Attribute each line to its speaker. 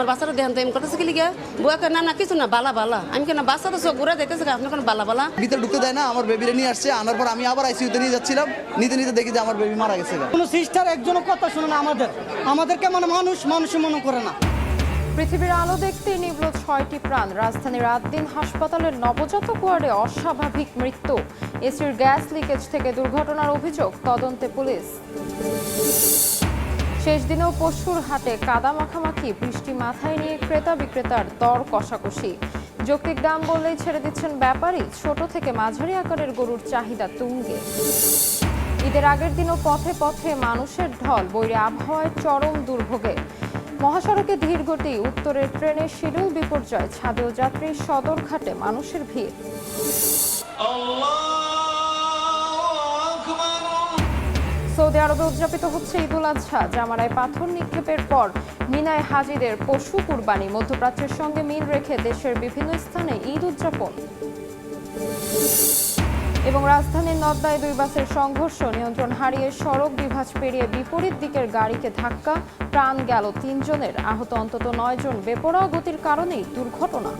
Speaker 1: আমার বাচ্চারা দেখান তো এম করতেছে কি লিগা বুয়াকে না কিছু না বালা বালা আমি কেন বাচ্চা তো চোখ ঘুরে দেখতেছে আপনি কেন বালা বালা
Speaker 2: ভিতরে ঢুকতে দেয় না। আমার বেবিরে নিয়ে আসছে, আনার পর আমি আবার আইসিইউতে নিয়ে যাচ্ছিলাম, নিতে দেখি যে আমার বেবি মারা গেছে।
Speaker 3: কোনো সিস্টার একজনও কথা শুনে না আমাদেরকে মানে মানুষ মনে করে না।
Speaker 4: পৃথিবীর আলো দেখতে নিভল ৬টি প্রাণ। রাজধানীর রাতদিন হাসপাতালের নবজাতক ওয়ার্ডে অস্বাভাবিক মৃত্যু। এসির গ্যাস লিকেজ থেকে দুর্ঘটনার অভিযোগ, তদন্তে পুলিশ। শেষ দিনেও পশুর হাটে কাদা মাখামাখি, বৃষ্টি মাথায় নিয়ে ক্রেতা বিক্রেতার দর কষাকষি। যৌক্তিক দাম বললেই ছেড়ে দিচ্ছেন ব্যাপারী। ছোট থেকে মাঝারি আকারের গরুর চাহিদা তুঙ্গে। ঈদের আগের দিনও পথে পথে মানুষের ঢল, বৈরী আবহাওয়ায় চরম দুর্ভোগে। মহাসড়কে ধীরগতি, উত্তরের ট্রেনের শিডিউল বিপর্যয়, ছাদেও যাত্রী, সদরঘাটে মানুষের ভিড়। সৌদি আরবে উদযাপিত হচ্ছে ঈদুল আজহা। জামারায় পাথর নিক্ষেপের পর মিনায় হাজিদের পশু কুরবানি। মধ্যপ্রাচ্যের সঙ্গে মিল রেখে দেশের বিভিন্ন স্থানে ঈদ উদযাপন। এবং রাজধানীর নদ্দায় 2 বাসের সংঘর্ষ, নিয়ন্ত্রণ হারিয়ে সড়ক বিভাজ পেরিয়ে বিপরীত দিকের গাড়িকে ধাক্কা, প্রাণ গেল 3 জনের, আহত অন্তত 9 জন। বেপরোয়া গতির কারণেই দুর্ঘটনা।